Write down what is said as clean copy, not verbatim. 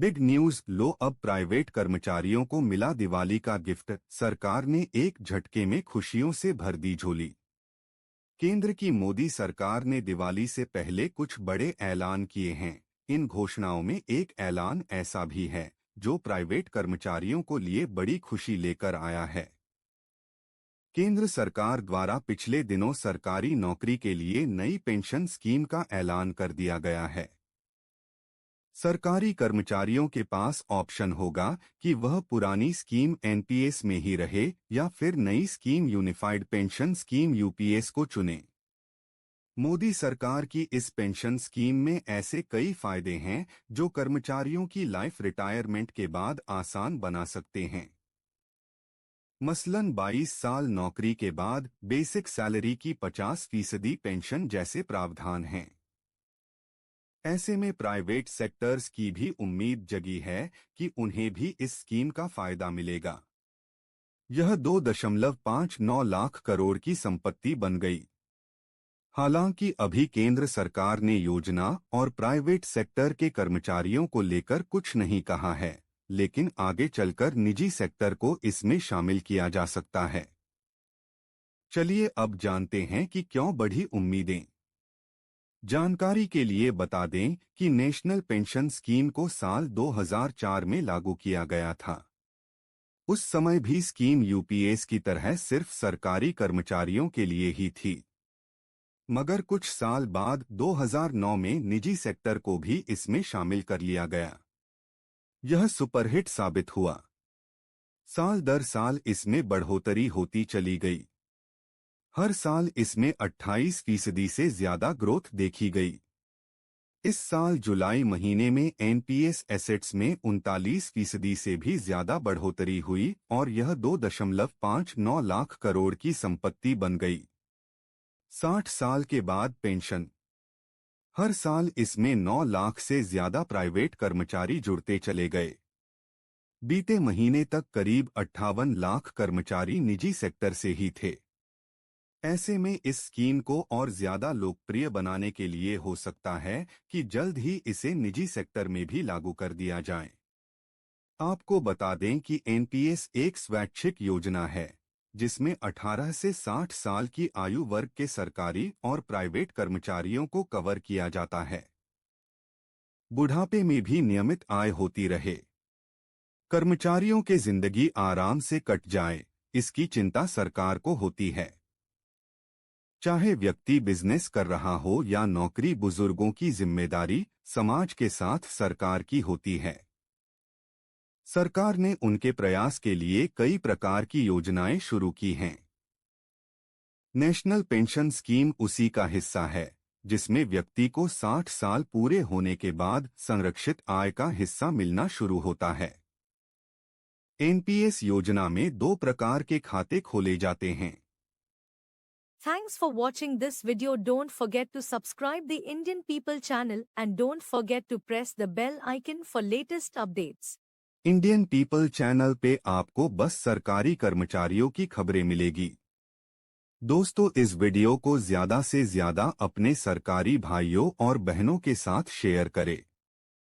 Big news लो, अब private कर्मचारियों को मिला दिवाली का गिफ्ट। सरकार ने एक झटके में खुशियों से भर दी झोली। केंद्र की मोदी सरकार ने दिवाली से पहले कुछ बड़े ऐलान किए हैं। इन घोषणाओं में एक ऐलान ऐसा भी है जो प्राइवेट कर्मचारियों को लिए बड़ी खुशी लेकर आया है। केंद्र सरकार द्वारा पिछले दिनों सरकारी नौकरी के लिए नई पेंशन स्कीम का ऐलान कर दिया गया है। सरकारी कर्मचारियों के पास ऑप्शन होगा कि वह पुरानी स्कीम एनपीएस में ही रहे या फिर नई scheme unified pension scheme UPS को चुने। मोदी सरकार की इस पेंशन स्कीम में ऐसे कई फायदे हैं जो कर्मचारियों की लाइफ रिटायरमेंट के बाद आसान बना सकते हैं। मसलन 22 साल नौकरी के बाद बेसिक सैलरी की 50% पेंशन जैसे प्रावधान हैं। ऐसे में प्राइवेट सेक्टर्स की भी उम्मीद जगी है कि उन्हें भी इस स्कीम का फायदा मिलेगा। यह 2.59 लाख करोड़ की संपत्ति बन गई। हालांकि अभी केंद्र सरकार ने योजना और प्राइवेट सेक्टर के कर्मचारियों को लेकर कुछ नहीं कहा है, लेकिन आगे चलकर निजी सेक्टर को इसमें शामिल किया जा सकता है। चलिए अब जानते हैं कि क्यों बढ़ी उम्मीदें। जानकारी के लिए बता दें कि नेशनल पेंशन स्कीम को साल 2004 में लागू किया गया था। उस समय भी स्कीम यूपीएस की तरह सिर्फ सरकारी कर्मचारियों के लिए ही थी, मगर कुछ साल बाद 2009 में निजी सेक्टर को भी इसमें शामिल कर लिया गया। यह सुपरहिट साबित हुआ। साल दर साल इसमें बढ़ोतरी होती चली गई। हर साल इसमें 28% से ज्यादा ग्रोथ देखी गई। इस साल जुलाई महीने में एनपीएस एसेट्स में 39% से भी ज्यादा बढ़ोतरी हुई और यह 2.59 लाख करोड़ की संपत्ति बन गई। 60 साल के बाद पेंशन। हर साल इसमें 9 लाख से ज्यादा प्राइवेट कर्मचारी जुड़ते चले गए। बीते महीने तक करीब 58 लाख कर्मचारी निजी सेक्टर से ही थे। ऐसे में इस स्कीम को और ज्यादा लोकप्रिय बनाने के लिए हो सकता है कि जल्द ही इसे निजी सेक्टर में भी लागू कर दिया जाए। आपको बता दें कि एनपीएस एक स्वैच्छिक योजना है जिसमें 18 से 60 साल की आयु वर्ग के सरकारी और प्राइवेट कर्मचारियों को कवर किया जाता है। बुढ़ापे में भी नियमित आय होती रहे, कर्मचारियों के जिंदगी आराम से कट जाए, इसकी चिंता सरकार को होती है। चाहे व्यक्ति बिजनेस कर रहा हो या नौकरी, बुजुर्गों की जिम्मेदारी समाज के साथ सरकार की होती है। सरकार ने उनके प्रयास के लिए कई प्रकार की योजनाएं शुरू की हैं। नेशनल पेंशन स्कीम उसी का हिस्सा है जिसमें व्यक्ति को 60 साल पूरे होने के बाद संरक्षित आय का हिस्सा मिलना शुरू होता है। एनपीएस योजना में 2 प्रकार के खाते खोले जाते हैं। Thanks for watching this video. Don't forget to subscribe the Indian People channel and don't forget to press the bell icon for latest updates. Indian people channel पे आपको बस सरकारी कर्मचारियों की खबरें मिलेगी। दोस्तों, इस वीडियो को ज्यादा से ज्यादा अपने सरकारी भाइयों और बहनों के साथ शेयर करें।